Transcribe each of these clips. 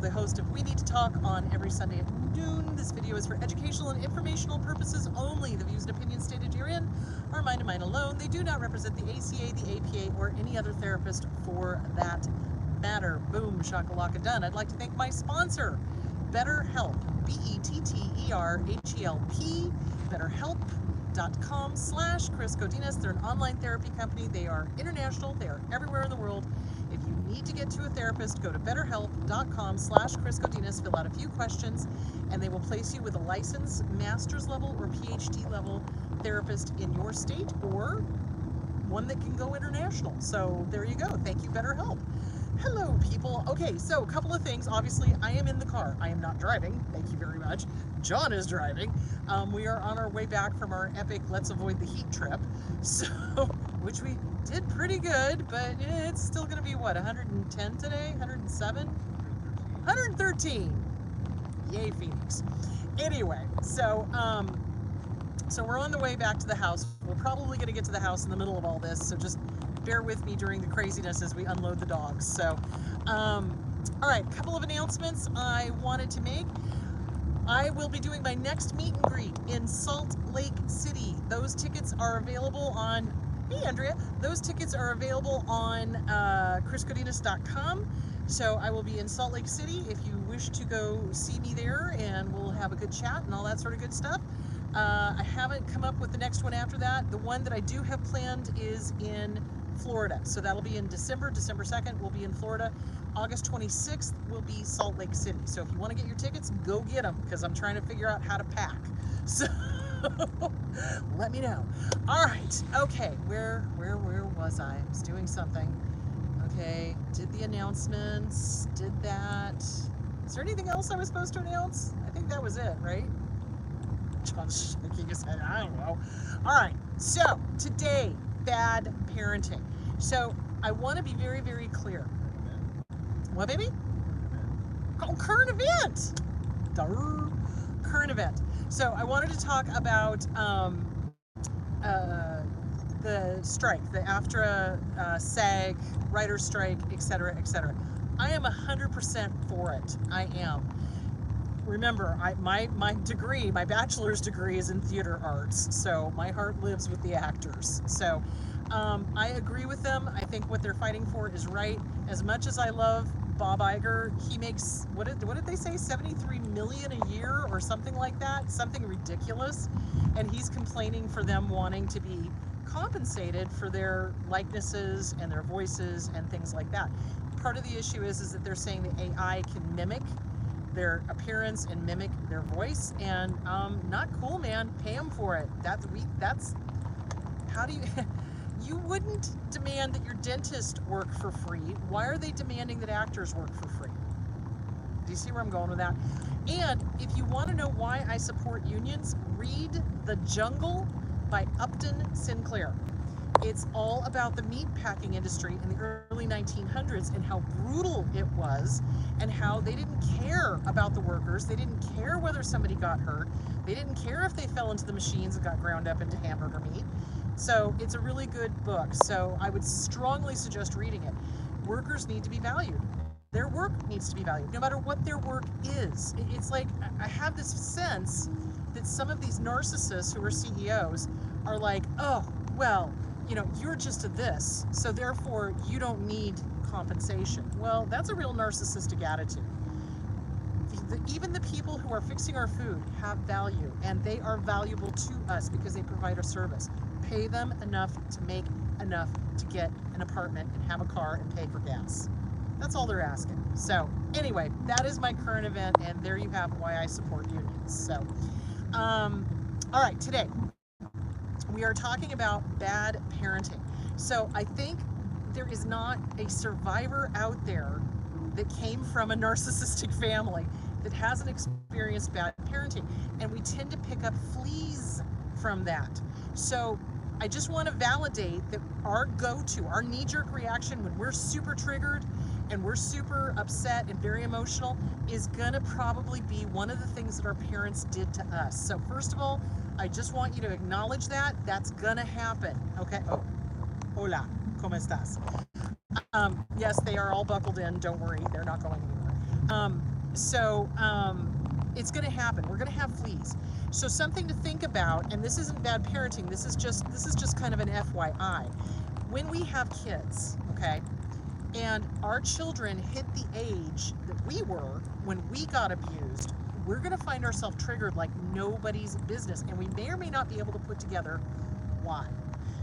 the host of We Need to Talk on every Sunday at noon. This video is for educational and informational purposes only. The views and opinions stated herein are mine and mine alone. They do not represent the ACA, the APA, or any other therapist for that matter. Boom, shakalaka done. I'd like to thank my sponsor, BetterHelp, BetterHelp, BetterHelp.com/Chris Godinez. They're an online therapy company. They are international. They are everywhere in the world. If you need to get to a therapist, go to BetterHelp.com/Chris Godinez, fill out a few questions, and they will place you with a licensed master's level or PhD level therapist in your state or one that can go international. So there you go. Thank you, BetterHelp. Hello, people. Okay, so a couple of things. Obviously, I am in the car. I am not driving. Thank you very much. John is driving. We are on our way back from our epic Let's Avoid the Heat trip, so which we did pretty good, but it's still going to be, what, 110 today? 107? 113. Yay, Phoenix. Anyway, so we're on the way back to the house. We're probably going to get to the house in the middle of all this, so just bear with me during the craziness as we unload the dogs. So, all right, a couple of announcements I wanted to make. I will be doing my next meet and greet in Salt Lake City. Those tickets are available on, hey Andrea, those tickets are available on chrisgodinez.com. So I will be in Salt Lake City if you wish to go see me there, and we'll have a good chat and all that sort of good stuff. I haven't come up with the next one after that. The one that I do have planned is in Florida. So that'll be in December 2nd, we'll be in Florida. August 26th will be Salt Lake City. So if you want to get your tickets, go get them, because I'm trying to figure out how to pack. So let me know. All right. Okay. Where was I? I was doing something. Okay. Did the announcements. Did that. Is there anything else I was supposed to announce? I think that was it, right? John's shaking his head. I don't know. All right. So today, bad parenting. So I want to be very, very clear. What, baby? Oh, current event. Duh. Current event. So I wanted to talk about the strike, the AFTRA, SAG, writer's strike, etc., etc. I am 100% for it. I am. Remember, my degree, my bachelor's degree is in theater arts, so my heart lives with the actors. So I agree with them. I think what they're fighting for is right. As much as I love Bob Iger, he makes, what did they say, 73 million a year or something like that, something ridiculous, and he's complaining for them wanting to be compensated for their likenesses and their voices and things like that. Part of the issue is that they're saying that AI can mimic their appearance and mimic their voice, and not cool, man. Pay them for it. That's how do you you wouldn't demand that your dentist work for free. Why are they demanding that actors work for free? Do you see where I'm going with that? And if you want to know why I support unions, read The Jungle by Upton Sinclair. It's all about the meat packing industry in the early 1900s and how brutal it was, and how they didn't care about the workers. They didn't care whether somebody got hurt. They didn't care if they fell into the machines and got ground up into hamburger meat. So it's a really good book. So I would strongly suggest reading it. Workers need to be valued. Their work needs to be valued, no matter what their work is. It's like, I have this sense that some of these narcissists who are CEOs are like, oh, well, you know, you're just a this, so therefore you don't need compensation. Well, that's a real narcissistic attitude. Even the people who are fixing our food have value, and they are valuable to us because they provide a service. Pay them enough to make enough to get an apartment and have a car and pay for gas. That's all they're asking. So anyway, that is my current event, and there you have why I support unions. So, all right, today we are talking about bad parenting. So I think there is not a survivor out there that came from a narcissistic family that hasn't experienced bad parenting. And we tend to pick up fleas from that. So I just want to validate that our go-to, our knee-jerk reaction when we're super triggered and we're super upset and very emotional is gonna probably be one of the things that our parents did to us. So first of all, I just want you to acknowledge that. That's gonna happen, okay? Oh, hola, ¿cómo estás? Yes, they are all buckled in, don't worry, they're not going anywhere. So it's going to happen. We're going to have fleas. So something to think about, and this isn't bad parenting. This is just kind of an FYI. When we have kids, okay, and our children hit the age that we were when we got abused, we're going to find ourselves triggered like nobody's business, and we may or may not be able to put together why.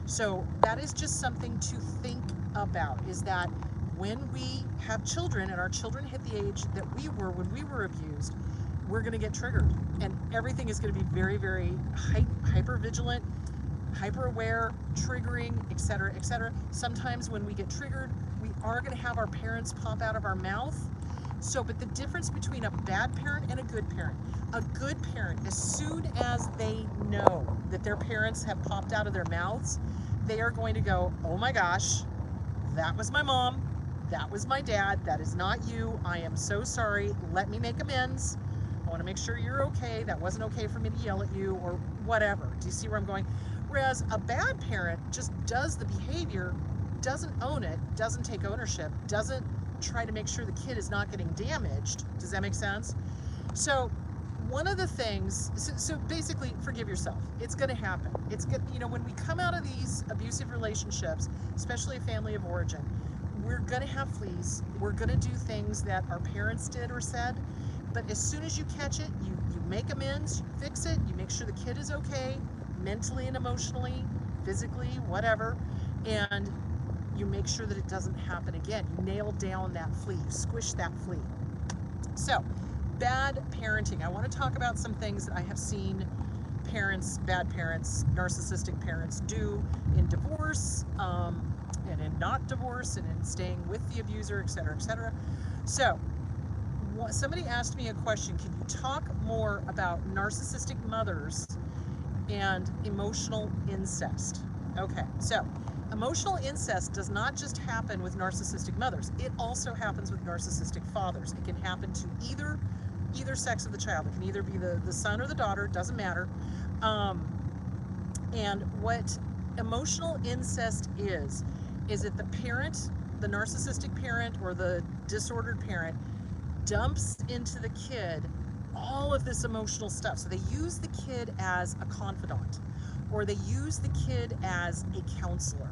So that is just something to think about, is that when we have children and our children hit the age that we were when we were abused, we're going to get triggered, and everything is going to be very, very hyper vigilant, hyper aware, triggering, etc., etc. Sometimes when we get triggered, we are going to have our parents pop out of our mouth. So, but the difference between a bad parent and a good parent, as soon as they know that their parents have popped out of their mouths, they are going to go, oh my gosh, that was my mom, that was my dad, that is not you, I am so sorry, let me make amends, I want to make sure you're okay, that wasn't okay for me to yell at you, or whatever. Do you see where I'm going? Whereas a bad parent just does the behavior, doesn't own it, doesn't take ownership, doesn't try to make sure the kid is not getting damaged. Does that make sense? So one of the things, so basically, forgive yourself. It's going to happen. It's good. You know, when we come out of these abusive relationships, especially a family of origin, we're going to have fleas. We're going to do things that our parents did or said. But as soon as you catch it, you make amends, you fix it, you make sure the kid is okay, mentally and emotionally, physically, whatever, and you make sure that it doesn't happen again. You nail down that flea, you squish that flea. So, bad parenting. I want to talk about some things that I have seen parents, bad parents, narcissistic parents do in divorce, and in not divorce, and in staying with the abuser, etc., etc. So, somebody asked me a question, can you talk more about narcissistic mothers and emotional incest? Okay, so emotional incest does not just happen with narcissistic mothers. It also happens with narcissistic fathers. It can happen to either sex of the child. It can either be the son or the daughter, doesn't matter. And what emotional incest is that the parent, the narcissistic parent or the disordered parent, dumps into the kid all of this emotional stuff. So they use the kid as a confidant, or they use the kid as a counselor,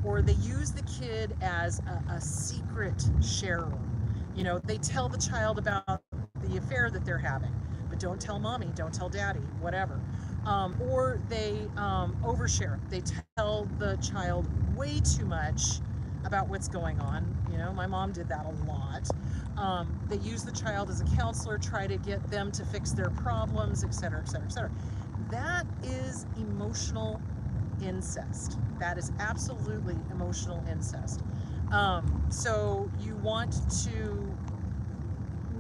or they use the kid as a secret sharer. You know, they tell the child about the affair that they're having, but don't tell mommy, don't tell daddy, whatever. Or they overshare. They tell the child way too much about what's going on. You know, my mom did that a lot. They use the child as a counselor, try to get them to fix their problems, etc., etc., etc. That is emotional incest. That is absolutely emotional incest. So you want to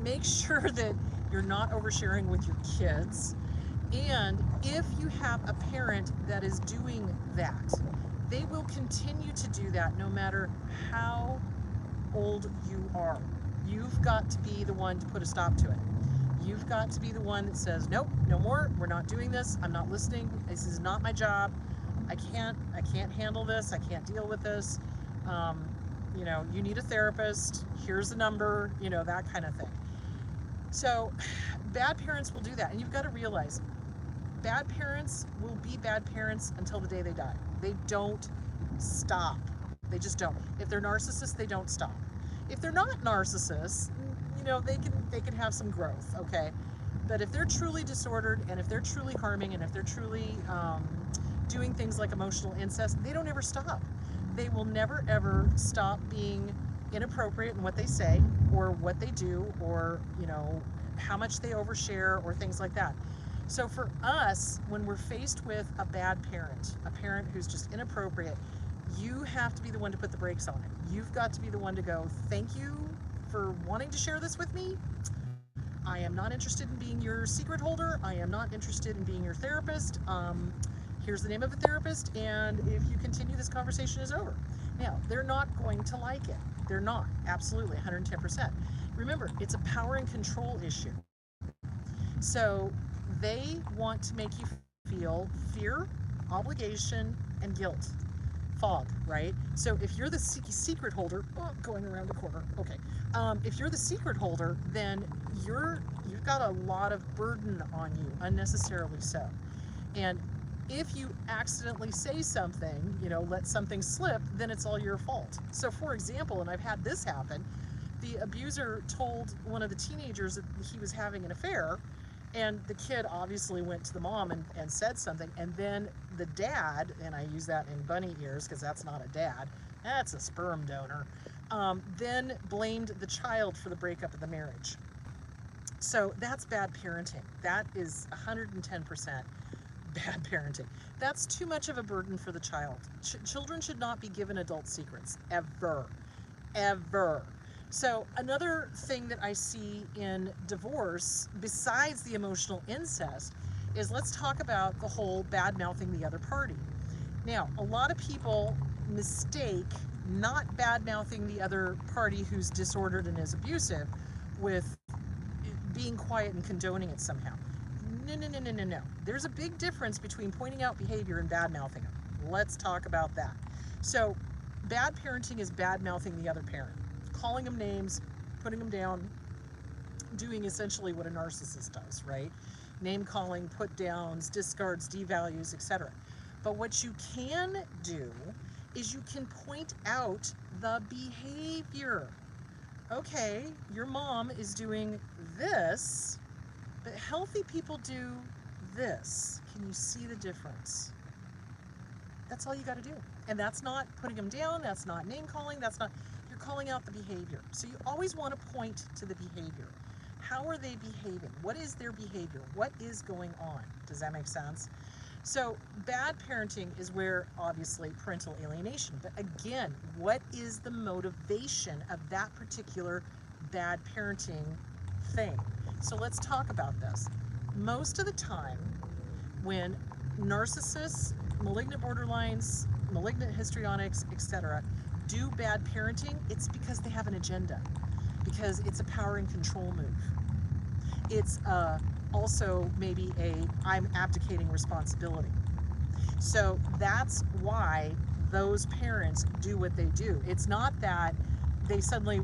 make sure that you're not oversharing with your kids. And if you have a parent that is doing that, they will continue to do that no matter how old you are. You've got to be the one to put a stop to it. You've got to be the one that says, nope, no more, we're not doing this, I'm not listening, this is not my job, I can't handle this, I can't deal with this, you know, you need a therapist, here's the number, you know, that kind of thing. So bad parents will do that, and you've got to realize bad parents will be bad parents until the day they die. They don't stop. They just don't. If they're narcissists, they don't stop. If they're not narcissists, you know, they can have some growth, okay? But if they're truly disordered, and if they're truly harming, and if they're truly doing things like emotional incest, they don't ever stop. They will never ever stop being inappropriate in what they say or what they do, or, you know, how much they overshare or things like that. So for us, when we're faced with a bad parent, a parent who's just inappropriate, you have to be the one to put the brakes on it. You've got to be the one to go, thank you for wanting to share this with me. I am not interested in being your secret holder. I am not interested in being your therapist. Here's the name of a therapist, and if you continue, this conversation is over. Now, they're not going to like it. They're not, absolutely, 110%. Remember, it's a power and control issue. So they want to make you feel fear, obligation, and guilt. fog, right? So if you're the secret holder, oh, going around the corner, okay. If you're the secret holder, then you've got a lot of burden on you, unnecessarily so. And if you accidentally say something, let something slip, then it's all your fault. So for example, and I've had this happen, the abuser told one of the teenagers that he was having an affair, and the kid obviously went to the mom and said something, and then the dad, and I use that in bunny ears because that's not a dad, that's a sperm donor, then blamed the child for the breakup of the marriage. So that's bad parenting. That is 110% bad parenting. That's too much of a burden for the child. Children should not be given adult secrets, ever, ever. So another thing that I see in divorce, besides the emotional incest, is let's talk about the whole bad-mouthing the other party. Now, a lot of people mistake not bad-mouthing the other party who's disordered and is abusive with being quiet and condoning it somehow. No. There's a big difference between pointing out behavior and bad-mouthing them. Let's talk about that. So, bad parenting is bad-mouthing the other parent. Calling them names, putting them down, doing essentially what a narcissist does, right? Name calling, put downs, discards, devalues, etc. But what you can do is you can point out the behavior. Okay, your mom is doing this, but healthy people do this. Can you see the difference? That's all you got to do. And that's not putting them down, that's not name calling, that's not, you're calling out the behavior. So you always want to point to the behavior. How are they behaving? What is their behavior? What is going on? Does that make sense? So bad parenting is where obviously parental alienation, but again, what is the motivation of that particular bad parenting thing? So let's talk about this. Most of the time when narcissists, malignant borderlines, malignant histrionics, etc., do bad parenting, it's because they have an agenda, because it's a power and control move. It's also maybe I'm abdicating responsibility. So that's why those parents do what they do. It's not that they suddenly,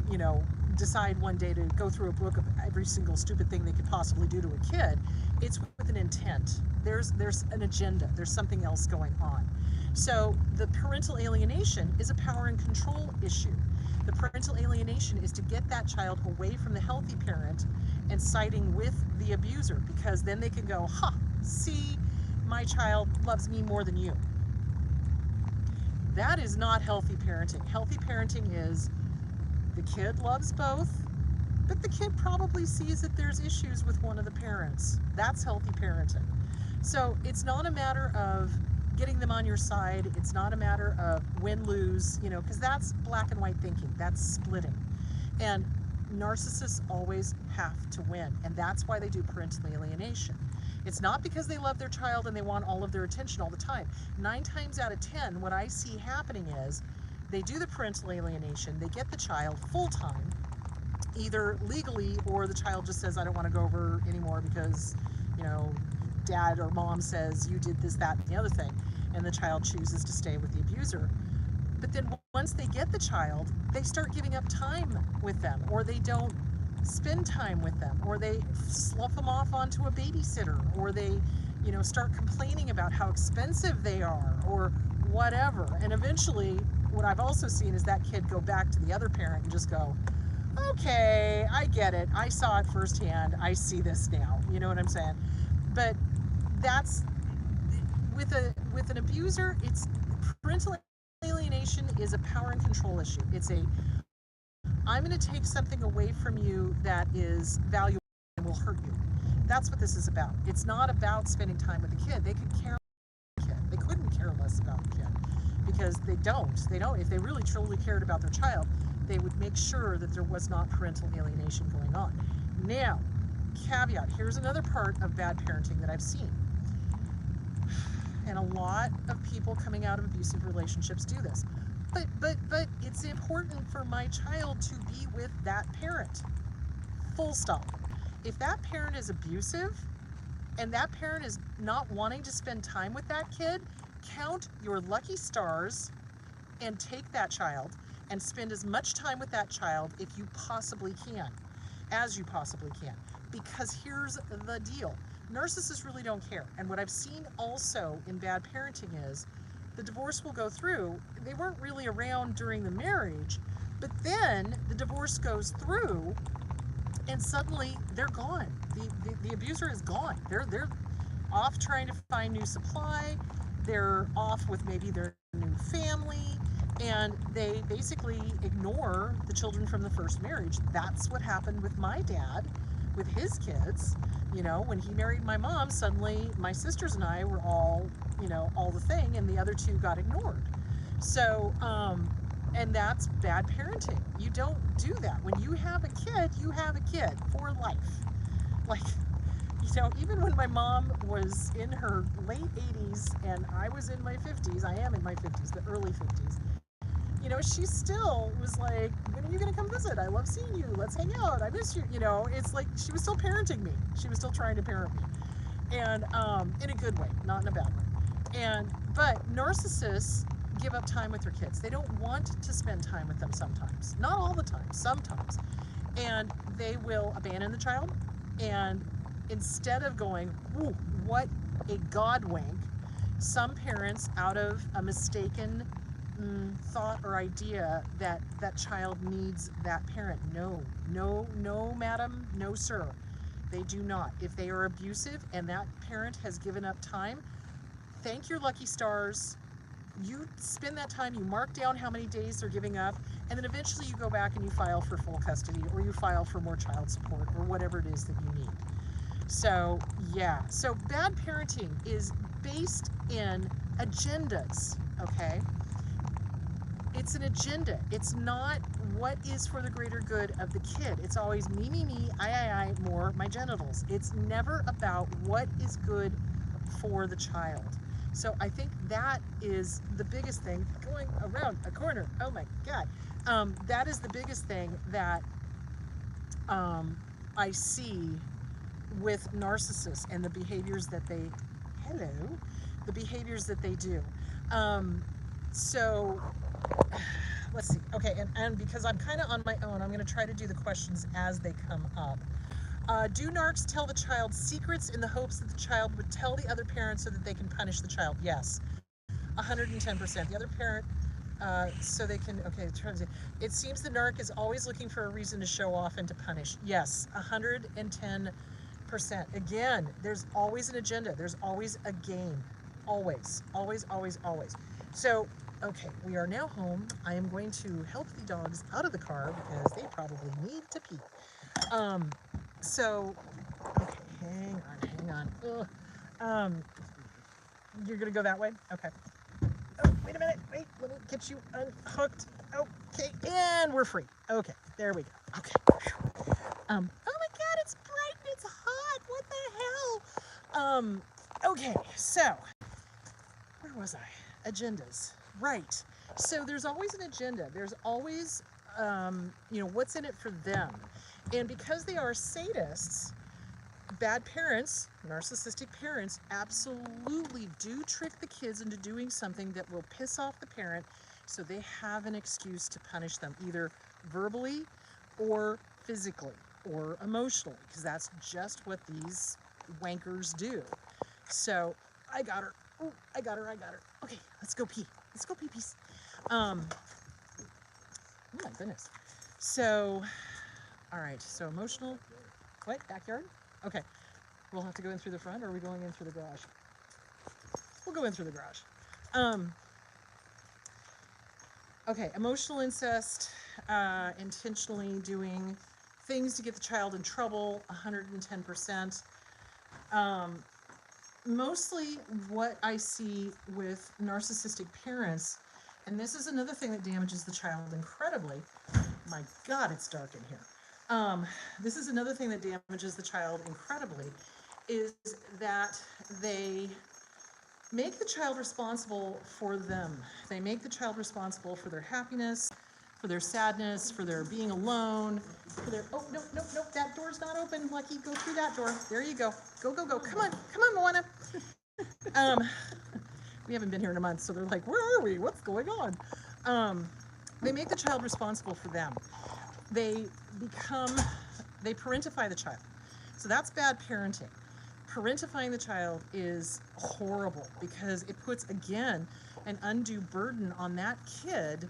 decide one day to go through a book of every single stupid thing they could possibly do to a kid. It's with an intent. There's an agenda. There's something else going on. So the parental alienation is a power and control issue. The parental alienation is to get that child away from the healthy parent and siding with the abuser, because then they can go, see, my child loves me more than you. That is not healthy parenting. Healthy parenting is the kid loves both, but the kid probably sees that there's issues with one of the parents. That's healthy parenting. So it's not a matter of getting them on your side. It's not a matter of win-lose, because that's black and white thinking. That's splitting. And narcissists always have to win, and that's why they do parental alienation. It's not because they love their child and they want all of their attention all the time. 9 times out of 10, what I see happening is they do the parental alienation, they get the child full-time, either legally or the child just says, I don't want to go over anymore because, dad or mom says you did this, that, and the other thing, and the child chooses to stay with the abuser. But then once they get the child, they start giving up time with them, or they don't spend time with them, or they slough them off onto a babysitter, or they, start complaining about how expensive they are, or whatever. And eventually, what I've also seen is that kid go back to the other parent and just go, okay, I get it. I saw it firsthand. I see this now. You know what I'm saying? But that's, with an abuser, it's parental alienation is a power and control issue. It's I'm going to take something away from you that is valuable and will hurt you. That's what this is about. It's not about spending time with the kid. They could care about the kid. They couldn't care less about the kid because they don't. If they really truly cared about their child, they would make sure that there was not parental alienation going on. Now, caveat, here's another part of bad parenting that I've seen. And a lot of people coming out of abusive relationships do this. But it's important for my child to be with that parent. Full stop. If that parent is abusive and that parent is not wanting to spend time with that kid, count your lucky stars and take that child and spend as much time with that child if you possibly can, as you possibly can. Because here's the deal. Narcissists really don't care. And what I've seen also in bad parenting is the divorce will go through. They weren't really around during the marriage, but then the divorce goes through and suddenly they're gone. The abuser is gone. They're off trying to find new supply. They're off with maybe their new family, and they basically ignore the children from the first marriage. That's what happened with my dad, with his kids. You know, when he married my mom, suddenly my sisters and I were all, you know, all the thing, and the other two got ignored. So, and that's bad parenting. You don't do that. When you have a kid, you have a kid for life. Like, you know, even when my mom was in her late 80s and I was in my 50s, I am in my 50s, but early 50s, you know, she still was like, when are you going to come visit? I love seeing you. Let's hang out. I miss you. You know, it's like she was still parenting me. She was still trying to parent me. And in a good way, not in a bad way. But narcissists give up time with their kids. They don't want to spend time with them sometimes. Not all the time, sometimes. And they will abandon the child. And instead of going, ooh, what a God wink, some parents, out of a mistaken thought or idea that that child needs that parent. No, madam, no, sir. They do not. If they are abusive and that parent has given up time, thank your lucky stars. You spend that time, you mark down how many days they're giving up, and then eventually you go back and you file for full custody, or you file for more child support, or whatever it is that you need. So, yeah. So bad parenting is based in agendas, okay? It's an agenda. It's not what is for the greater good of the kid. It's always me, I, more my genitals. It's never about what is good for the child. So I think that is the biggest thing, going around a corner. Oh my God. That is the biggest thing that I see with narcissists and the behaviors that they, the behaviors that they do. So let's see. Okay, and because I'm kind of on my own, I'm going to try to do the questions as they come up. Do narcs tell the child secrets in the hopes that the child would tell the other parent so that they can punish the child? Yes, 110%. The other parent, so they can, okay, it seems the narc is always looking for a reason to show off and to punish. Yes, 110%. Again, there's always an agenda. There's always a game. Always, always, always, always. So, okay, we are now home. I am going to help the dogs out of the car because they probably need to pee. So, okay, hang on. Ugh. You're gonna go that way? Okay. Oh, wait a minute. Wait, let me get you unhooked. Okay, and we're free. Okay, there we go. Okay. Oh my God, it's bright and it's hot. What the hell? Okay, so where was I? Agendas. Right. So there's always an agenda. There's always, you know, what's in it for them. And because they are sadists, bad parents, narcissistic parents, absolutely do trick the kids into doing something that will piss off the parent so they have an excuse to punish them, either verbally or physically or emotionally, because that's just what these wankers do. So I got her. Oh, I got her. Okay, let's go pee. Peace. Oh my goodness. So, all right, so emotional, what, backyard? Okay, we'll have to go in through the front, or are we going in through the garage? We'll go in through the garage. Okay, emotional incest, intentionally doing things to get the child in trouble, 110%. Mostly what I see with narcissistic parents, and this is another thing that damages the child incredibly. My God, it's dark in here. This is another thing that damages the child incredibly, is that they make the child responsible for them. They make the child responsible for their happiness, for their sadness, for their being alone, for their, oh, no, that door's not open, Lucky, go through that door. There you go. Go. Come on, Moana. We haven't been here in a month, so they're like, where are we? What's going on? They make the child responsible for them. They become, they parentify the child. So that's bad parenting. Parentifying the child is horrible because it puts, again, an undue burden on that kid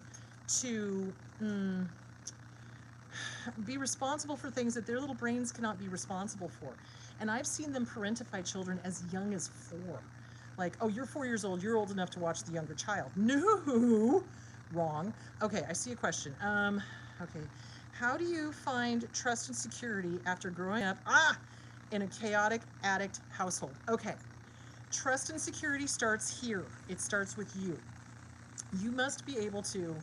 to be responsible for things that their little brains cannot be responsible for. And I've seen them parentify children as young as 4. Like, oh, you're 4 years old, you're old enough to watch the younger child. No, wrong. Okay, I see a question. Okay, how do you find trust and security after growing up in a chaotic addict household? Okay, trust and security starts here. It starts with you. You must be able to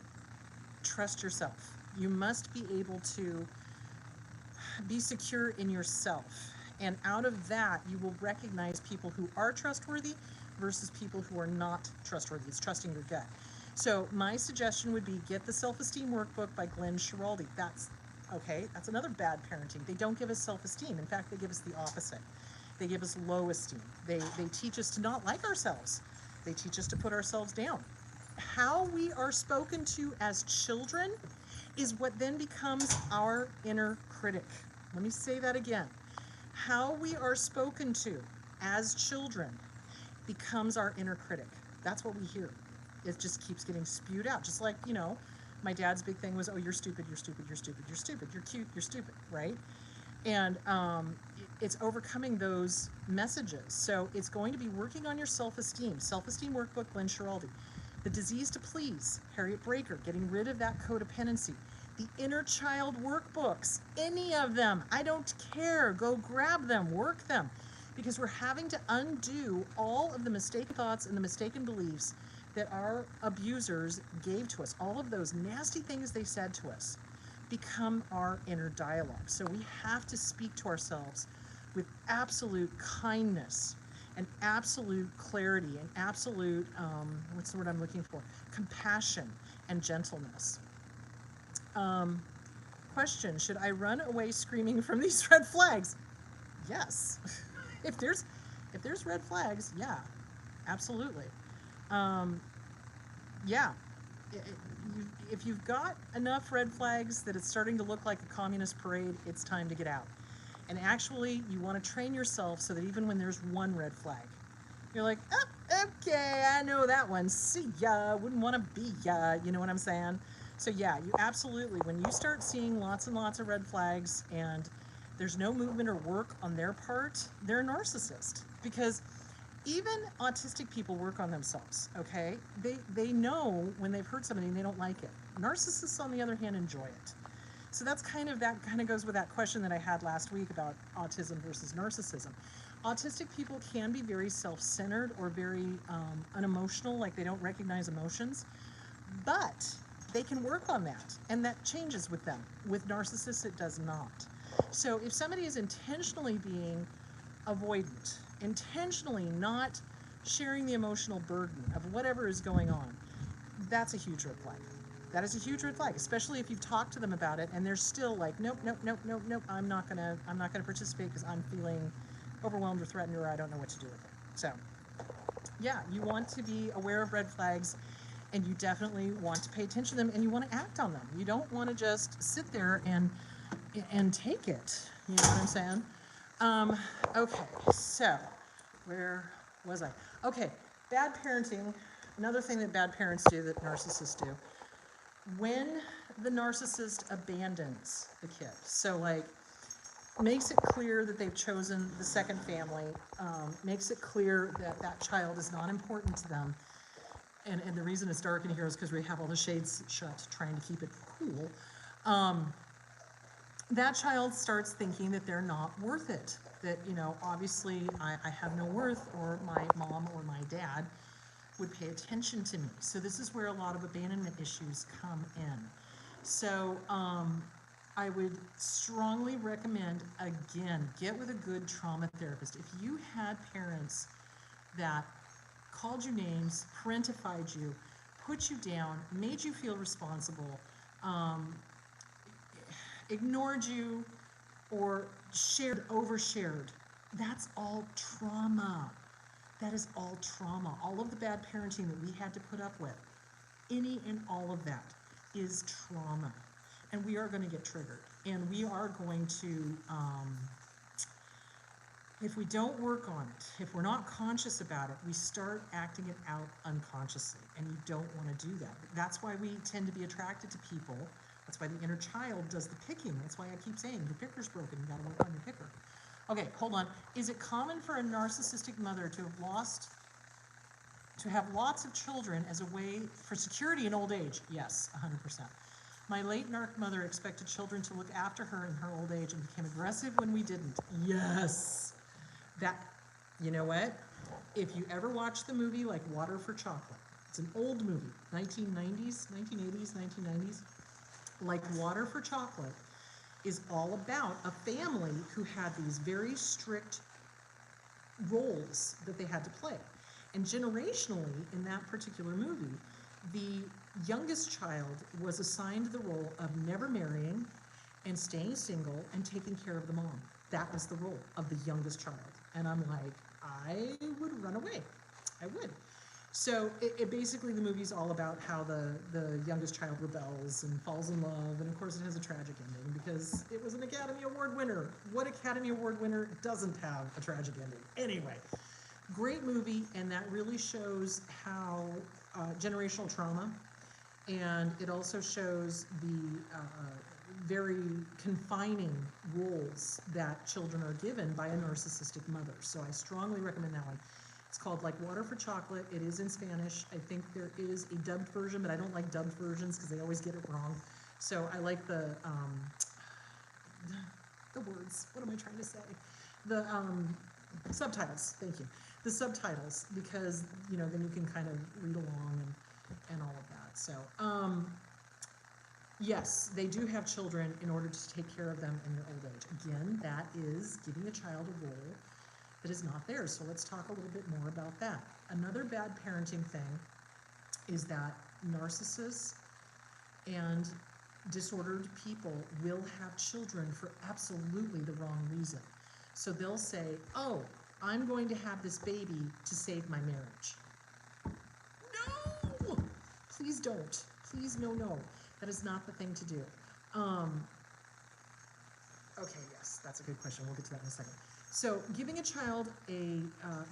trust yourself. You must be able to be secure in yourself. And out of that, you will recognize people who are trustworthy versus people who are not trustworthy. It's trusting your gut. So my suggestion would be get the Self-Esteem Workbook by Glenn Schiraldi. That's another bad parenting. They don't give us self-esteem. In fact, they give us the opposite. They give us low esteem. They teach us to not like ourselves. They teach us to put ourselves down. How we are spoken to as children is what then becomes our inner critic. Let me say that again. How we are spoken to as children becomes our inner critic. That's what we hear. It just keeps getting spewed out. Just like, my dad's big thing was, oh, you're stupid, you're stupid, you're stupid, you're stupid, you're cute, you're stupid, right? And it's overcoming those messages. So it's going to be working on your self-esteem. Self-Esteem Workbook, Glenn Schiraldi. The Disease to Please, Harriet Breaker, getting rid of that codependency. The Inner Child Workbooks, any of them, I don't care. Go grab them, work them. Because we're having to undo all of the mistaken thoughts and the mistaken beliefs that our abusers gave to us. All of those nasty things they said to us become our inner dialogue. So we have to speak to ourselves with absolute kindness and absolute clarity and absolute, what's the word I'm looking for? Compassion and gentleness. Question, should I run away screaming from these red flags? Yes. If there's red flags, yeah, absolutely. Yeah, if you've got enough red flags that it's starting to look like a communist parade, it's time to get out. And actually, you want to train yourself so that even when there's one red flag, you're like, oh, okay, I know that one. See ya, wouldn't want to be ya, you know what I'm saying? So yeah, you absolutely, when you start seeing lots and lots of red flags and there's no movement or work on their part, they're a narcissist. Because even autistic people work on themselves, okay? They know when they've hurt somebody and they don't like it. Narcissists, on the other hand, enjoy it. So that kind of goes with that question that I had last week about autism versus narcissism. Autistic people can be very self-centered or very unemotional, like they don't recognize emotions, but they can work on that, and that changes with them. With narcissists, it does not. So if somebody is intentionally being avoidant, intentionally not sharing the emotional burden of whatever is going on, that's a huge red flag. That is a huge red flag, especially if you've talked to them about it and they're still like, nope, I'm not gonna participate because I'm feeling overwhelmed or threatened or I don't know what to do with it. So yeah, you want to be aware of red flags and you definitely want to pay attention to them and you want to act on them. You don't want to just sit there and take it. You know what I'm saying? Okay, so where was I? Okay, bad parenting. Another thing that bad parents do that narcissists do. When the narcissist abandons the kid, so like makes it clear that they've chosen the second family, makes it clear that that child is not important to them, and the reason it's dark in here is because we have all the shades shut trying to keep it cool. That child starts thinking that they're not worth it, that, obviously I have no worth, or my mom or my dad would pay attention to me. So this is where a lot of abandonment issues come in. So I would strongly recommend, again, get with a good trauma therapist. If you had parents that called you names, parentified you, put you down, made you feel responsible, ignored you, or overshared, that's all trauma. That is all trauma. All of the bad parenting that we had to put up with any and all of that is trauma. And we are going to get triggered. And we are going to, if we don't work on it, if we're not conscious about it, we start acting it out unconsciously. And you don't want to do that. That's why we tend to be attracted to people. That's why the inner child does the picking. That's why I keep saying your picker's broken. You got to work on your picker. Okay, hold on. Is it common for a narcissistic mother to have lots of children as a way for security in old age? Yes, 100%. My late narc mother expected children to look after her in her old age and became aggressive when we didn't. Yes. That, you know what? If you ever watch the movie like Water for Chocolate, it's an old movie, 1990s, 1980s, 1990s. Like Water for Chocolate is all about a family who had these very strict roles that they had to play. And generationally, in that particular movie, the youngest child was assigned the role of never marrying and staying single and taking care of the mom. That was the role of the youngest child. And I'm like, I would run away. I would. So it basically, the movie's all about how the youngest child rebels and falls in love, and of course it has a tragic ending because it was an Academy Award winner. What Academy Award winner doesn't have a tragic ending? Anyway, great movie, and that really shows how generational trauma, and it also shows the very confining roles that children are given by a narcissistic mother. So I strongly recommend that one. It's called Like Water for Chocolate. It is in Spanish. I think there is a dubbed version, but I don't like dubbed versions because they always get it wrong. So I like the words. What am I trying to say? The subtitles. Thank you. The subtitles, because then you can kind of read along and all of that. So yes, they do have children in order to take care of them in their old age. Again, that is giving a child a role that is not theirs. So let's talk a little bit more about that. Another bad parenting thing is that narcissists and disordered people will have children for absolutely the wrong reason. So they'll say, oh, I'm going to have this baby to save my marriage. No! Please don't. Please, no, no. That is not the thing to do. Okay, yes, that's a good question. We'll get to that in a second. So giving a child a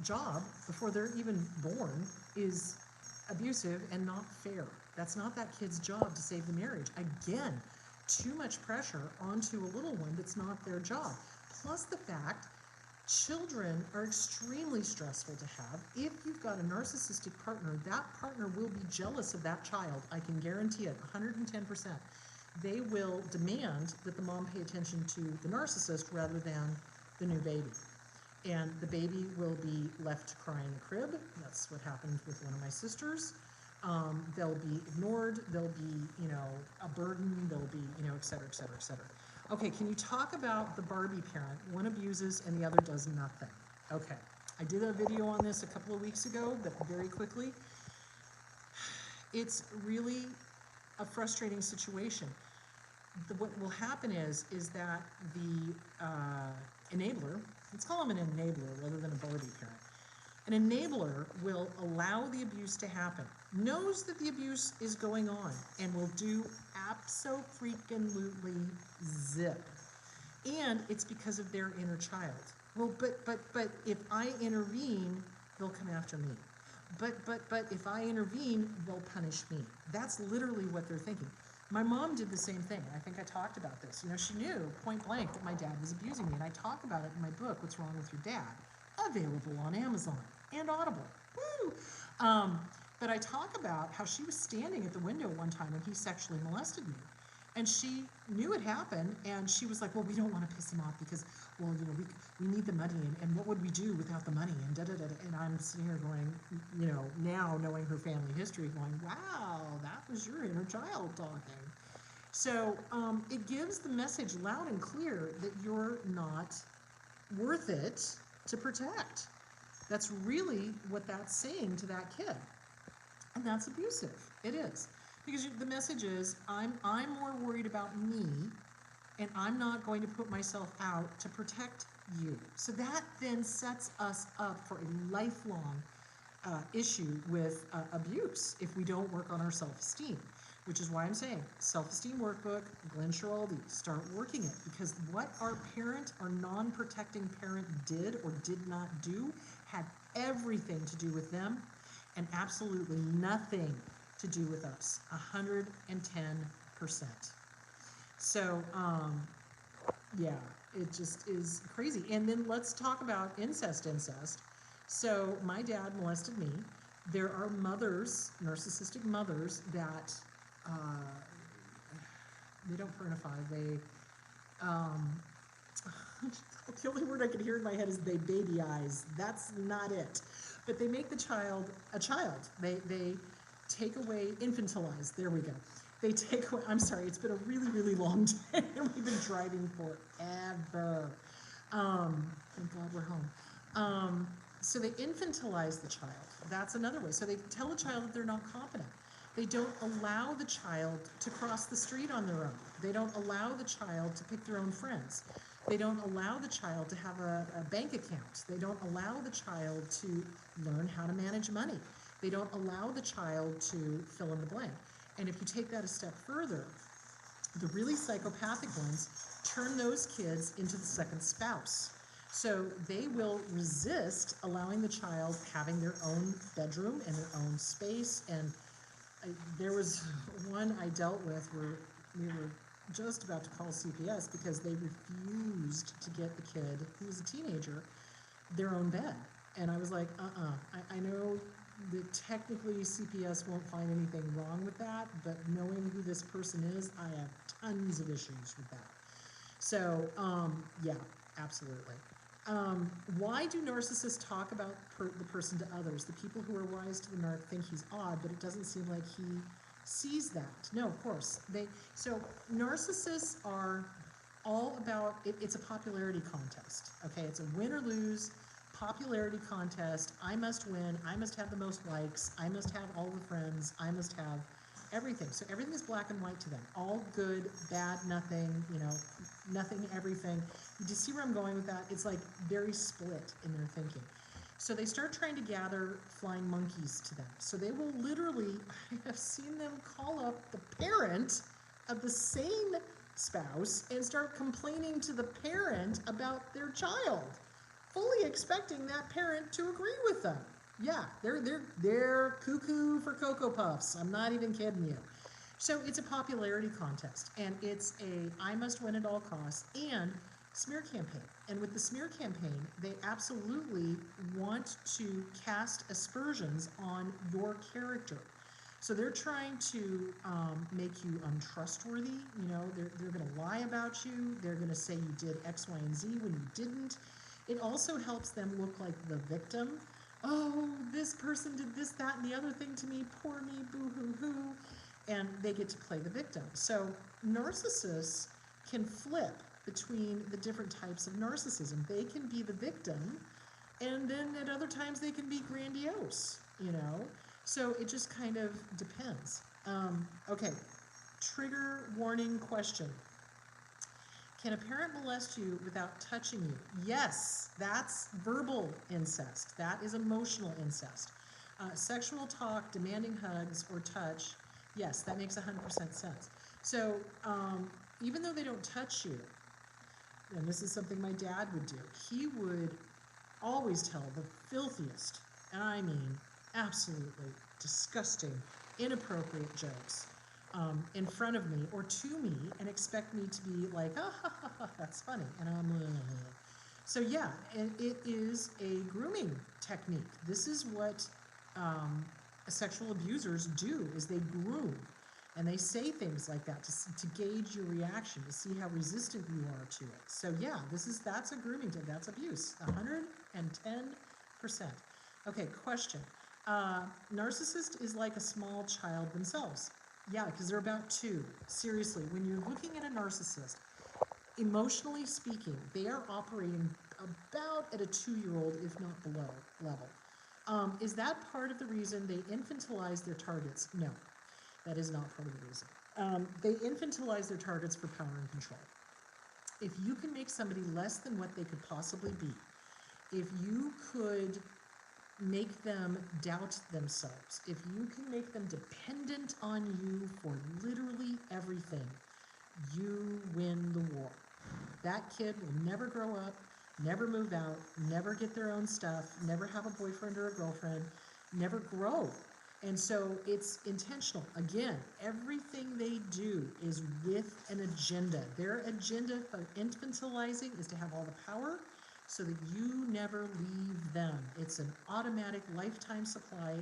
job before they're even born is abusive and not fair. That's not that kid's job to save the marriage. Again, too much pressure onto a little one that's not their job. Plus the fact, children are extremely stressful to have. If you've got a narcissistic partner, that partner will be jealous of that child. I can guarantee it, 110%. They will demand that the mom pay attention to the narcissist rather than the new baby. And the baby will be left to cry in the crib. That's what happened with one of my sisters. They'll be ignored. They'll be, a burden. They'll be, et cetera, et cetera, et cetera. Okay, can you talk about the Barbie parent? One abuses and the other does nothing. Okay, I did a video on this a couple of weeks ago, but very quickly. It's really a frustrating situation. What will happen is that the enabler, let's call him an enabler rather than a Barbie parent. An enabler will allow the abuse to happen, knows that the abuse is going on, and will do abso-freaking-lutely zip. And it's because of their inner child. Well, but if I intervene, they'll come after me. But if I intervene, they'll punish me. That's literally what they're thinking. My mom did the same thing. I think I talked about this. She knew point blank that my dad was abusing me, and I talk about it in my book, What's Wrong with Your Dad? Available on Amazon and Audible. Woo! But I talk about how she was standing at the window one time when he sexually molested me. And she knew it happened, and she was like, well, we don't want to piss him off because, well, we need the money, and what would we do without the money, and da-da-da. And I'm sitting here going, now knowing her family history, going, wow, that was your inner child talking. So it gives the message loud and clear that you're not worth it to protect. That's really what that's saying to that kid. And that's abusive. It is. Because the message is, I'm more worried about me, and I'm not going to put myself out to protect you. So that then sets us up for a lifelong issue with abuse if we don't work on our self-esteem, which is why I'm saying self-esteem workbook, Glenn Schiraldi, start working it, because what our parent, our non-protecting parent did or did not do had everything to do with them and absolutely nothing to do with us, 110%. So, yeah, it just is crazy. And then let's talk about incest. So my dad molested me. There are mothers, narcissistic mothers, that they don't parentify. They, the only word I can hear in my head is they babyize. That's not it. But they make the child a child. They take away, infantilize. There we go. They take away, I'm sorry, it's been a really, really long day and we've been driving forever. Thank God we're home. So they infantilize the child. That's another way. So they tell the child that they're not competent. They don't allow the child to cross the street on their own. They don't allow the child to pick their own friends. They don't allow the child to have a bank account. They don't allow the child to learn how to manage money. They don't allow the child to fill in the blank. And if you take that a step further, the really psychopathic ones turn those kids into the second spouse. So they will resist allowing the child having their own bedroom and their own space. And there was one I dealt with where we were just about to call CPS because they refused to get the kid, who was a teenager, their own bed. And I was like, I know that technically CPS won't find anything wrong with that, but knowing who this person is, I have tons of issues with that. So, yeah, absolutely. Why do narcissists talk about the person to others? The people who are wise to the narc think he's odd, but it doesn't seem like he sees that. No, of course. So narcissists are all about, it's a popularity contest, okay? It's a win or lose popularity contest. I must win. I must have the most likes. I must have all the friends. I must have everything. So everything is black and white to them. All good, bad, nothing, nothing, everything. Do you see where I'm going with that? It's like very split in their thinking. So they start trying to gather flying monkeys to them. So they will literally, I have seen them call up the parent of the same spouse and start complaining to the parent about their child, fully expecting that parent to agree with them. Yeah, they're cuckoo for Cocoa Puffs. I'm not even kidding you. So it's a popularity contest, and it's a I must win at all costs and smear campaign. And with the smear campaign, they absolutely want to cast aspersions on your character. So they're trying to make you untrustworthy. They're going to lie about you. They're going to say you did X, Y, and Z when you didn't. It also helps them look like the victim. Oh, this person did this, that, and the other thing to me. Poor me, boo-hoo-hoo. And they get to play the victim. So narcissists can flip between the different types of narcissism. They can be the victim, and then at other times they can be grandiose, So it just kind of depends. Okay, trigger warning question. Can a parent molest you without touching you? Yes, that's verbal incest. That is emotional incest. Sexual talk, demanding hugs, or touch, yes, that makes 100% sense. So even though they don't touch you, and this is something my dad would do, he would always tell the filthiest, and I mean absolutely disgusting, inappropriate jokes in front of me or to me and expect me to be like, that's funny. And I'm So yeah, and it is a grooming technique. This is what sexual abusers do, is they groom. And they say things like that to gauge your reaction, to see how resistant you are to it. So yeah, that's a grooming technique. That's abuse, 110%. Okay, question. Narcissist is like a small child themselves. Yeah, because they're about two. Seriously, when you're looking at a narcissist, emotionally speaking, they are operating about at a 2-year-old, if not below, level. Is that part of the reason they infantilize their targets? No, that is not part of the reason. They infantilize their targets for power and control. If you can make somebody less than what they could possibly be, if you could make them doubt themselves, if you can make them dependent on you for literally everything, you win the war. That kid will never grow up, never move out, never get their own stuff, never have a boyfriend or a girlfriend, never grow. And so it's intentional. Again, everything they do is with an agenda. Their agenda of infantilizing is to have all the power so that you never leave them. It's an automatic lifetime supply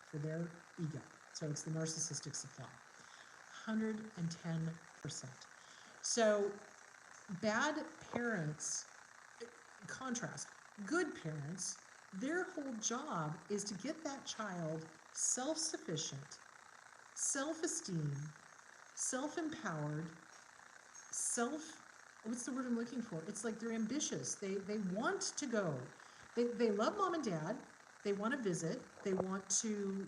for their ego. So it's the narcissistic supply. 110%. So bad parents, contrast, good parents, their whole job is to get that child self-sufficient, self-esteem, self-empowered, what's the word I'm looking for? It's like they're ambitious. They want to go. They love mom and dad. They want to visit. They want to,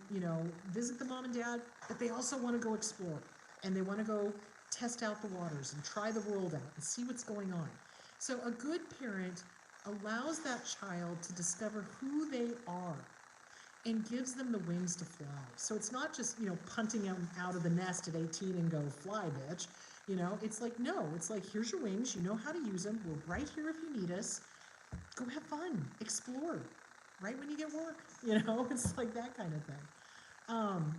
visit the mom and dad, but they also want to go explore. And they want to go test out the waters and try the world out and see what's going on. So a good parent allows that child to discover who they are and gives them the wings to fly. So it's not just, punting them out of the nest at 18 and go, fly, bitch. It's like, no, it's like, here's your wings. You know how to use them. We're right here if you need us. Go have fun. Explore. Right when you get work. It's like that kind of thing.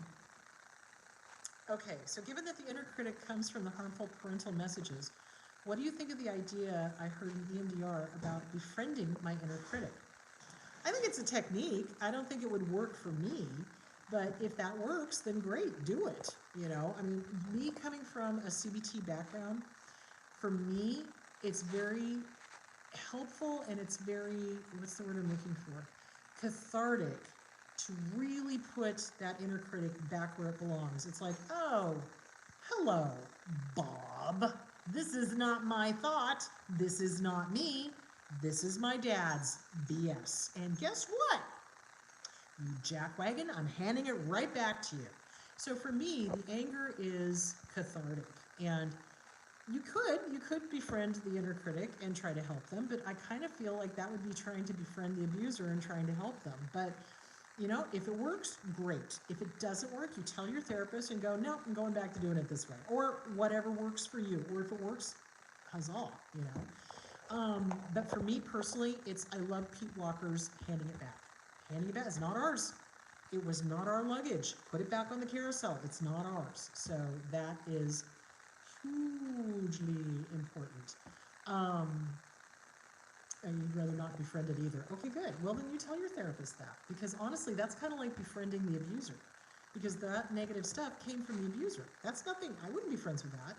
Okay, so given that the inner critic comes from the harmful parental messages, what do you think of the idea I heard in EMDR about befriending my inner critic? I think it's a technique. I don't think it would work for me, but if that works, then great, do it. Me coming from a CBT background, for me, it's very helpful and it's very, what's the word I'm looking for? Cathartic to really put that inner critic back where it belongs. It's like, oh, hello, Bob. This is not my thought. This is not me. This is my dad's BS. And guess what? You jackwagon, I'm handing it right back to you. So for me, the anger is cathartic. And you could befriend the inner critic and try to help them, but I kind of feel like that would be trying to befriend the abuser and trying to help them. But if it works, great. If it doesn't work, you tell your therapist and go, no, I'm going back to doing it this way. Or whatever works for you. Or if it works, huzzah, But for me personally, I love Pete Walker's handing it back. Handing it back is not ours. It was not our luggage. Put it back on the carousel. It's not ours. So that is hugely important. And you'd rather not befriend it either. Okay, good. Well, then you tell your therapist that. Because honestly, that's kind of like befriending the abuser. Because that negative stuff came from the abuser. That's nothing, I wouldn't be friends with that.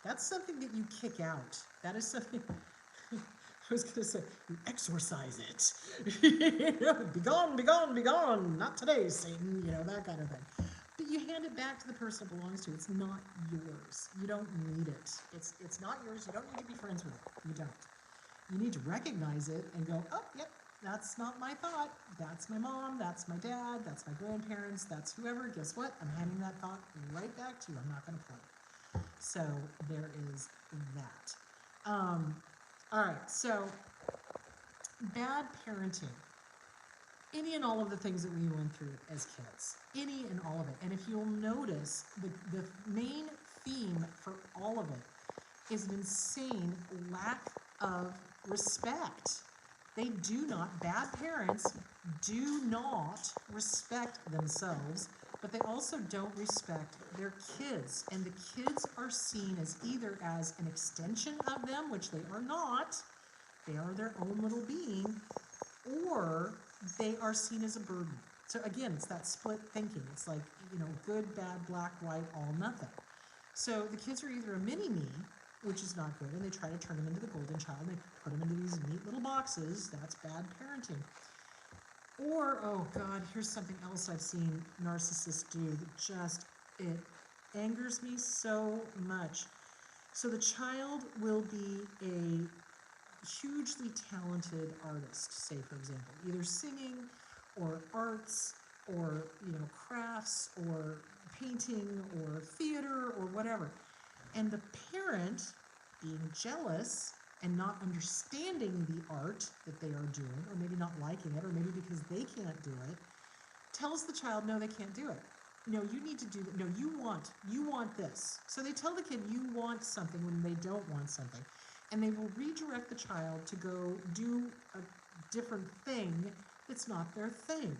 That's something that you kick out. That is something, I was going to say, you exorcise it. Be gone, be gone, be gone. Not today, Satan. That kind of thing. But you hand it back to the person it belongs to. It's not yours. You don't need it. It's not yours. You don't need to be friends with it. You don't. You need to recognize it and go, oh, yep, that's not my thought. That's my mom. That's my dad. That's my grandparents. That's whoever. Guess what? I'm handing that thought right back to you. I'm not going to play. So there is that. All right. So bad parenting. Any and all of the things that we went through as kids. Any and all of it. And if you'll notice, the main theme for all of it is an insane lack of respect. Bad parents do not respect themselves, but they also don't respect their kids. And the kids are seen as either as an extension of them, which they are not, they are their own little being, or they are seen as a burden. So again, it's that split thinking. It's like, good, bad, black, white, all, nothing. So the kids are either a mini-me, which is not good, and they try to turn them into the golden child. They put them into these neat little boxes. That's bad parenting. Or, oh God, here's something else I've seen narcissists do that it angers me so much. So the child will be a hugely talented artist, say for example, either singing or arts or crafts or painting or theater or whatever. And the parent, being jealous, and not understanding the art that they are doing, or maybe not liking it, or maybe because they can't do it, tells the child, no, they can't do it. No, you need to do that. No, you want this. So they tell the kid you want something when they don't want something. And they will redirect the child to go do a different thing that's not their thing.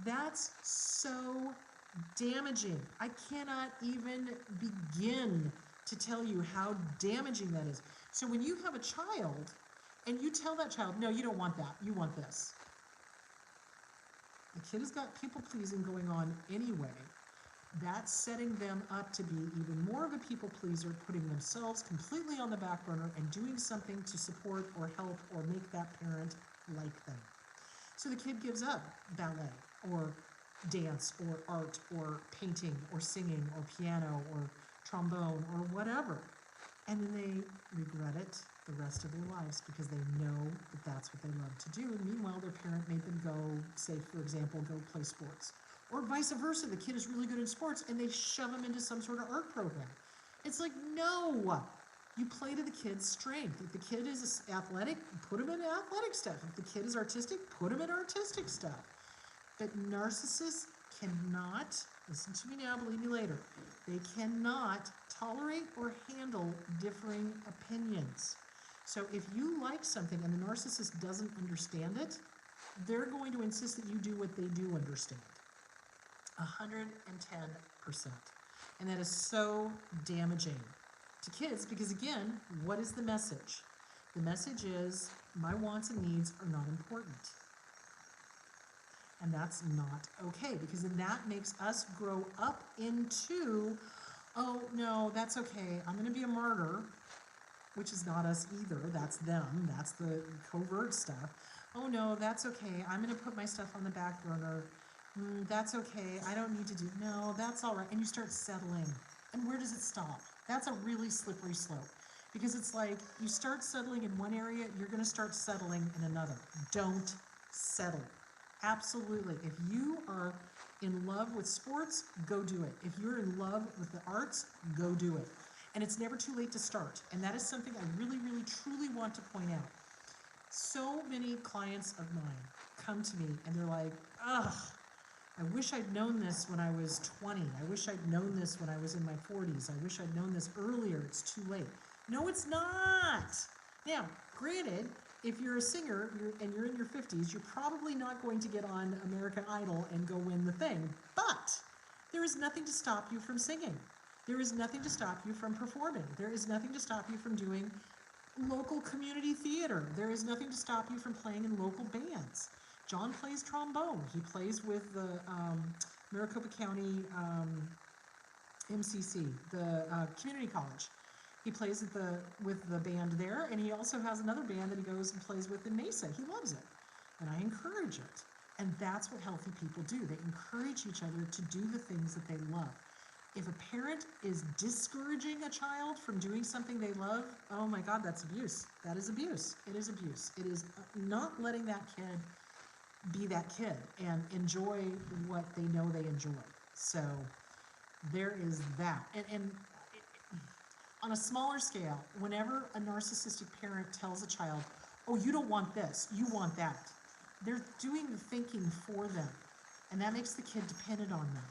That's so damaging. I cannot even begin to tell you how damaging that is. So when you have a child and you tell that child, no, you don't want that, you want this. The kid has got people pleasing going on anyway. That's setting them up to be even more of a people pleaser, putting themselves completely on the back burner and doing something to support or help or make that parent like them. So the kid gives up ballet or dance or art or painting or singing or piano or trombone or whatever. And then they regret it the rest of their lives because they know that that's what they love to do. And meanwhile, their parent made them go, say, for example, go play sports. Or vice versa, the kid is really good in sports and they shove him into some sort of art program. It's like, no, you play to the kid's strength. If the kid is athletic, put him in athletic stuff. If the kid is artistic, put him in artistic stuff. But narcissists cannot, listen to me now, believe me later, they cannot tolerate or handle differing opinions. So if you like something and the narcissist doesn't understand it, they're going to insist that you do what they do understand. 110%. And that is so damaging to kids because, again, what is the message? The message is my wants and needs are not important. And that's not okay because then that makes us grow up into, oh, no, that's okay. I'm going to be a martyr, which is not us either. That's them. That's the covert stuff. Oh, no, that's okay. I'm going to put my stuff on the back burner. That's okay. I don't need to do, no, that's all right. And you start settling. And where does it stop? That's a really slippery slope because it's like you start settling in one area, you're going to start settling in another. Don't settle. Absolutely. If you are in love with sports, go do it. If you're in love with the arts, go do it. And it's never too late to start. And that is something I really, really, truly want to point out. So many clients of mine come to me and they're like, ugh, I wish I'd known this when I was 20. I wish I'd known this when I was in my 40s. I wish I'd known this earlier. It's too late. No, it's not. Now, granted, if you're a singer and you're in your 50s, you're probably not going to get on American Idol and go win the thing. But there is nothing to stop you from singing. There is nothing to stop you from performing. There is nothing to stop you from doing local community theater. There is nothing to stop you from playing in local bands. John plays trombone. He plays with the Maricopa County MCC, the community college. He plays with the band there, and he also has another band that he goes and plays with in Mesa. He loves it, and I encourage it. And that's what healthy people do. They encourage each other to do the things that they love. If a parent is discouraging a child from doing something they love, oh my God, that's abuse. That is abuse. It is abuse. It is not letting that kid be that kid and enjoy what they know they enjoy. So there is that. And on a smaller scale, whenever a narcissistic parent tells a child, oh, you don't want this, you want that, they're doing the thinking for them. And that makes the kid dependent on them.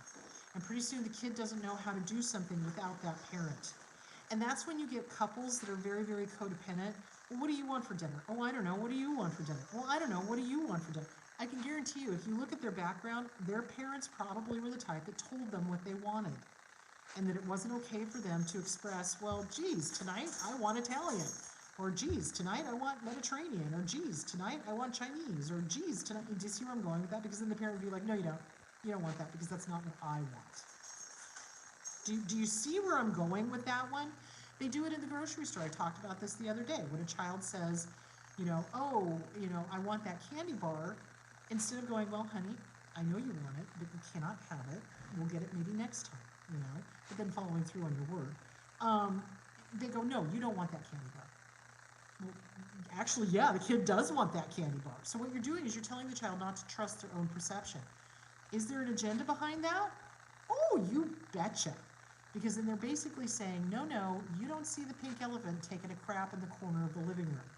And pretty soon the kid doesn't know how to do something without that parent. And that's when you get couples that are very, very codependent. Well, what do you want for dinner? Oh, I don't know. What do you want for dinner? Well, I don't know. What do you want for dinner? I can guarantee you, if you look at their background, their parents probably were the type that told them what they wanted. And that it wasn't okay for them to express, well, geez, tonight I want Italian. Or geez, tonight I want Mediterranean. Or geez, tonight I want Chinese. Or geez, tonight, do you see where I'm going with that? Because then the parent would be like, no, you don't. You don't want that because that's not what I want. Do you see where I'm going with that one? They do it in the grocery store. I talked about this the other day. When a child says, oh, I want that candy bar, instead of going, well, honey, I know you want it, but you cannot have it. We'll get it maybe next time, but then following through on your word. They go, no, you don't want that candy bar. Well, actually, yeah, the kid does want that candy bar. So what you're doing is you're telling the child not to trust their own perception. Is there an agenda behind that? Oh, you betcha. Because then they're basically saying, no, no, you don't see the pink elephant taking a crap in the corner of the living room.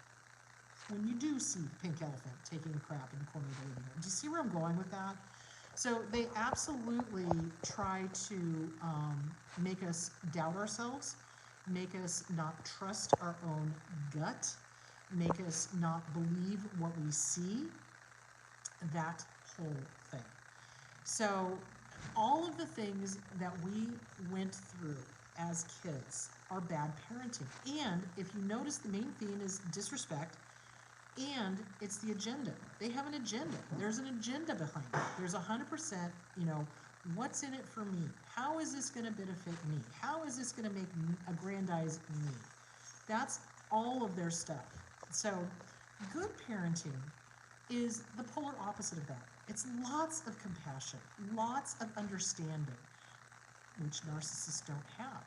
When you do see the pink elephant taking a crap in the corner of the living room. Do you see where I'm going with that? So they absolutely try to make us doubt ourselves, make us not trust our own gut, make us not believe what we see, that whole thing. So all of the things that we went through as kids are bad parenting. And if you notice, the main theme is disrespect, and it's the agenda. They have an agenda. There's an agenda behind it. There's 100%, what's in it for me? How is this going to benefit me? How is this going to make aggrandize me? That's all of their stuff. So good parenting is the polar opposite of that. It's lots of compassion, lots of understanding, which narcissists don't have.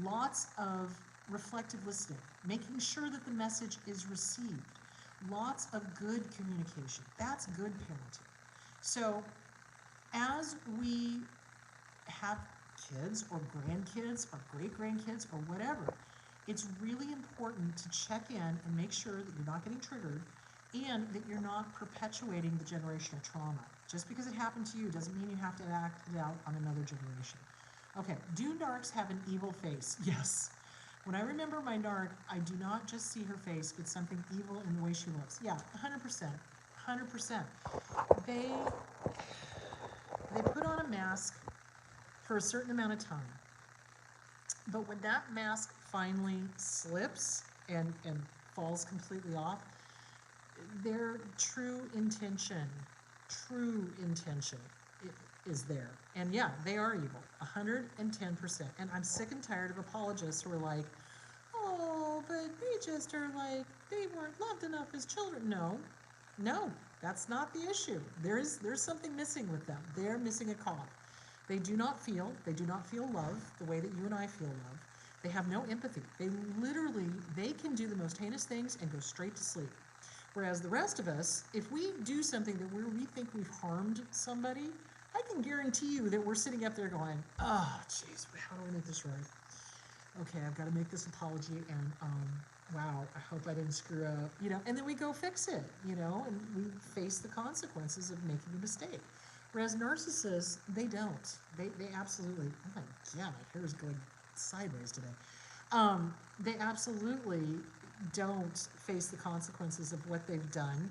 Lots of reflective listening, making sure that the message is received. Lots of good communication. That's good parenting. So as we have kids or grandkids or great-grandkids or whatever, it's really important to check in and make sure that you're not getting triggered and that you're not perpetuating the generational trauma. Just because it happened to you doesn't mean you have to act it out on another generation. Okay, do narcs have an evil face? Yes. When I remember my narc, I do not just see her face, but something evil in the way she looks. Yeah, 100%. 100%. They put on a mask for a certain amount of time. But when that mask finally slips and falls completely off, their true intention is there. And yeah, they are evil, 110%. And I'm sick and tired of apologists who are like, oh, but they just are like, they weren't loved enough as children. No, that's not the issue. There's something missing with them. They're missing a cog. They do not feel love the way that you and I feel love. They have no empathy. They can do the most heinous things and go straight to sleep. Whereas the rest of us, if we do something that we think we've harmed somebody, I can guarantee you that we're sitting up there going, oh, jeez, how do I make this right? Okay, I've got to make this apology, and wow, I hope I didn't screw up, and then we go fix it, and we face the consequences of making a mistake. Whereas narcissists, they don't. They absolutely, oh my God, my hair is going sideways today. They absolutely don't face the consequences of what they've done.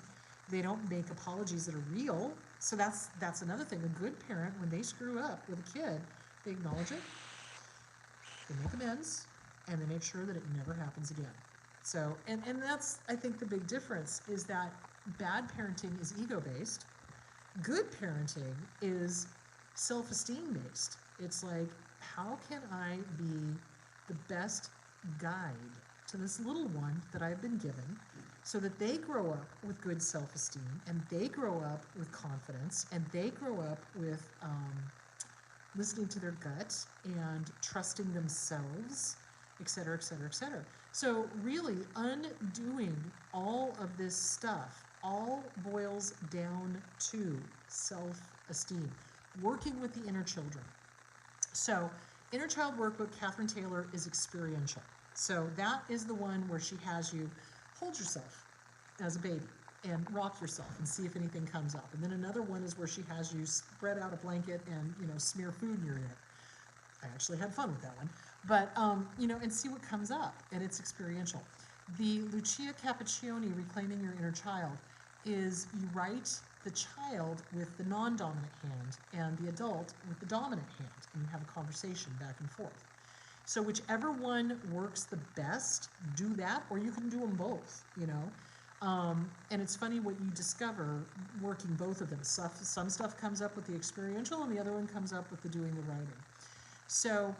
They don't make apologies that are real. So that's another thing. A good parent, when they screw up with a kid, they acknowledge it, they make amends, and they make sure that it never happens again. So, and that's, I think, the big difference is that bad parenting is ego-based. Good parenting is self-esteem based. It's like, how can I be the best guide to this little one that I've been given so that they grow up with good self-esteem, and they grow up with confidence, and they grow up with listening to their gut and trusting themselves, etc., etc., etc. So really, undoing all of this stuff all boils down to self-esteem, working with the inner children. So Inner Child Workbook, Catherine Taylor, is experiential. So that is the one where she has you hold yourself as a baby and rock yourself and see if anything comes up. And then another one is where she has you spread out a blanket and, smear food near it. I actually had fun with that one. But, and see what comes up. And it's experiential. The Lucia Cappuccioni, Reclaiming Your Inner Child, is you write the child with the non-dominant hand and the adult with the dominant hand, and you have a conversation back and forth. So whichever one works the best, do that, or you can do them both, and it's funny what you discover working both of them. Some stuff comes up with the experiential, and the other one comes up with the doing the writing. So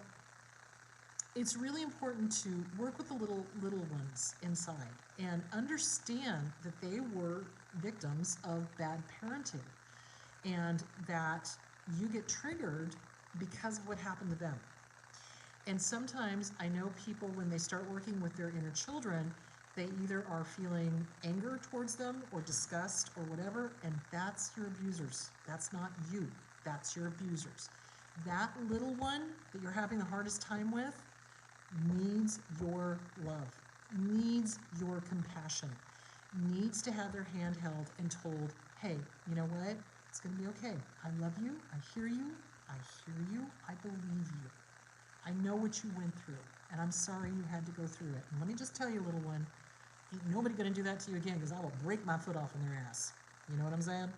it's really important to work with the little ones inside and understand that they were victims of bad parenting, and that you get triggered because of what happened to them. And sometimes I know people, when they start working with their inner children, they either are feeling anger towards them or disgust or whatever, and that's your abusers. That's not you. That's your abusers. That little one that you're having the hardest time with needs your love, needs your compassion, needs to have their hand held and told, hey, you know what? It's going to be okay. I love you. I hear you. I hear you. I believe you. I know what you went through, and I'm sorry you had to go through it. And let me just tell you, little one, ain't nobody going to do that to you again, because I will break my foot off in their ass. You know what I'm saying?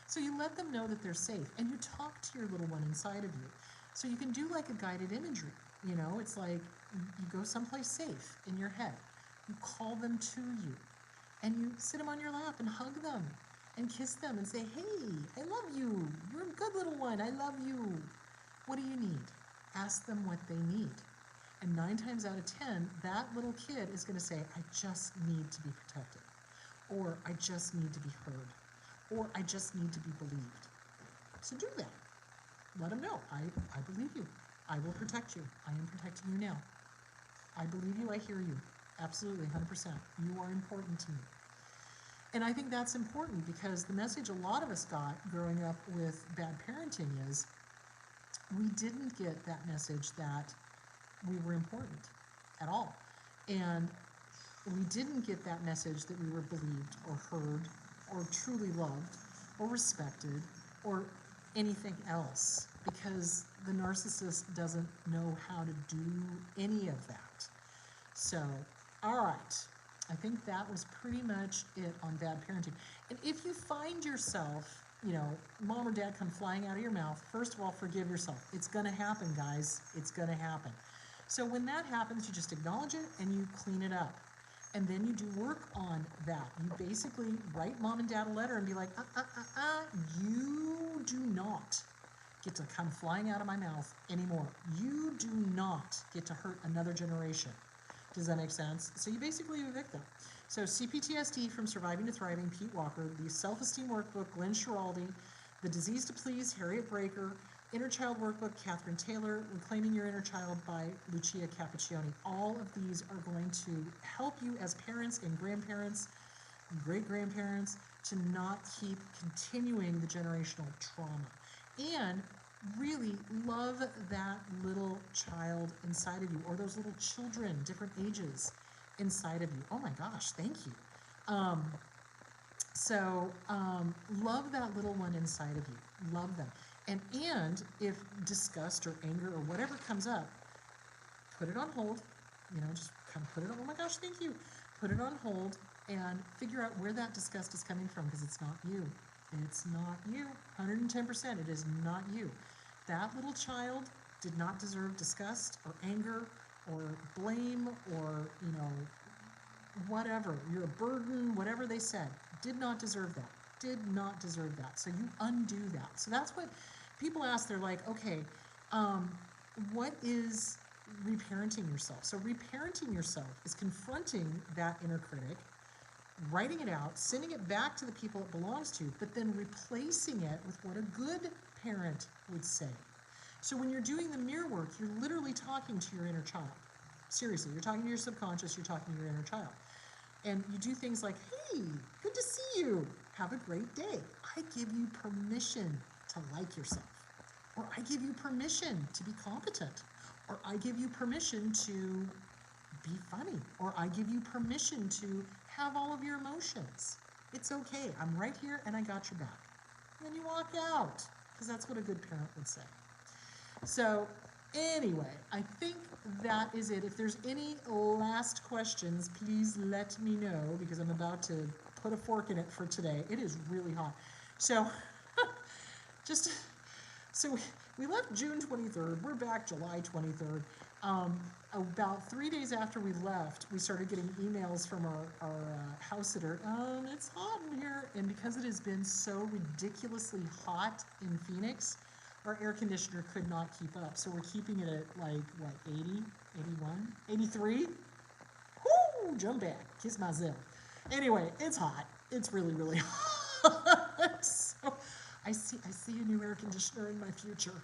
So you let them know that they're safe, and you talk to your little one inside of you. So you can do like a guided imagery. You know, it's like you go someplace safe in your head. You call them to you, and you sit them on your lap and hug them and kiss them and say, hey, I love you. You're a good little one. I love you. What do you need? Ask them what they need. And 9 times out of 10, that little kid is going to say, I just need to be protected. Or I just need to be heard. Or I just need to be believed. So do that. Let them know, I believe you. I will protect you. I am protecting you now. I believe you. I hear you. Absolutely, 100%. You are important to me. And I think that's important, because the message a lot of us got growing up with bad parenting is we didn't get that message that we were important at all. And we didn't get that message that we were believed or heard or truly loved or respected or anything else, because the narcissist doesn't know how to do any of that. So, all right. I think that was pretty much it on bad parenting. And if you find yourself, you know, mom or dad come flying out of your mouth, first of all, forgive yourself. It's going to happen, guys. It's going to happen. So when that happens, you just acknowledge it and you clean it up. And then you do work on that. You basically write mom and dad a letter and be like, you do not get to come flying out of my mouth anymore. You do not get to hurt another generation. Does that make sense? So you basically evict them. So CPTSD from Surviving to Thriving, Pete Walker, the Self-Esteem Workbook, Glenn Schiraldi, The Disease to Please, Harriet Breaker, Inner Child Workbook, Catherine Taylor, Reclaiming Your Inner Child by Lucia Cappuccioni. All of these are going to help you as parents and grandparents, great-grandparents, to not keep continuing the generational trauma. And really love that little child inside of you, or those little children, different ages inside of you. Oh my gosh, thank you. Love that little one inside of you. Love them. And if disgust or anger or whatever comes up, put it on hold. You know, just kind of put it on, oh my gosh, thank you. Put it on hold and figure out where that disgust is coming from, because it's not you. It's not you. 110%. It is not you. That little child did not deserve disgust or anger or blame or, you know, whatever. You're a burden, whatever they said. Did not deserve that. Did not deserve that. So you undo that. So that's what people ask. They're like, okay, what is reparenting yourself? So reparenting yourself is confronting that inner critic, writing it out, sending it back to the people it belongs to, but then replacing it with what a good parent would say. So when you're doing the mirror work, you're literally talking to your inner child. Seriously, you're talking to your subconscious, you're talking to your inner child. And you do things like, hey, good to see you. Have a great day. I give you permission to like yourself. Or I give you permission to be competent. Or I give you permission to be funny. Or I give you permission to have all of your emotions. It's okay. I'm right here and I got your back. And then you walk out, because that's what a good parent would say. So anyway, I think that is it. If there's any last questions, please let me know, because I'm about to put a fork in it for today. It is really hot. So so we left June 23rd. We're back July 23rd. About 3 days after we left, we started getting emails from our house sitter. It's hot in here. And because it has been so ridiculously hot in Phoenix, our air conditioner could not keep up. So we're keeping it at like, what, 80, 81, 83? Woo! Jump back. Kiss myself. Anyway, it's hot. It's really, really hot. So I see a new air conditioner in my future.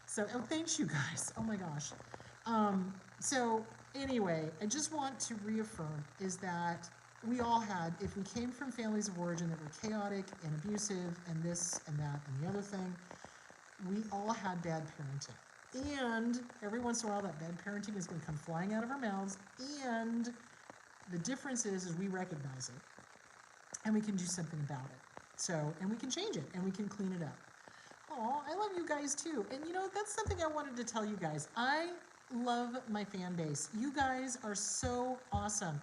So, oh, thanks you guys. Oh my gosh. So anyway, I just want to reaffirm is that we all had, if we came from families of origin that were chaotic and abusive and this and that and the other thing, we all had bad parenting. And every once in a while, that bad parenting is going to come flying out of our mouths. And the difference is we recognize it and we can do something about it. So, and we can change it and we can clean it up. Oh, I love you guys too. And you know, that's something I wanted to tell you guys. I love my fan base. You guys are so awesome.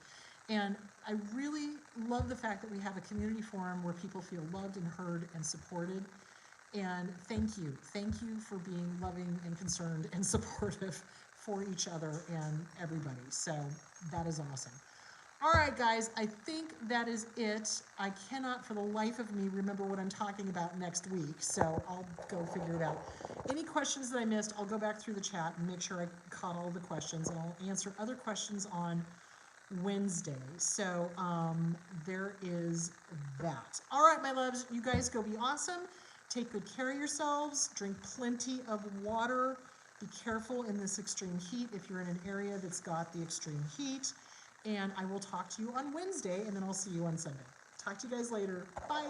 And I really love the fact that we have a community forum where people feel loved and heard and supported. And thank you. Thank you for being loving and concerned and supportive for each other and everybody. So that is awesome. All right, guys, I think that is it. I cannot for the life of me remember what I'm talking about next week, so I'll go figure it out. Any questions that I missed, I'll go back through the chat and make sure I caught all the questions, and I'll answer other questions on Wednesday. So there is that. All right, my loves, you guys go be awesome. Take good care of yourselves. Drink plenty of water. Be careful in this extreme heat if you're in an area that's got the extreme heat. And I will talk to you on Wednesday, and then I'll see you on Sunday. Talk to you guys later. Bye.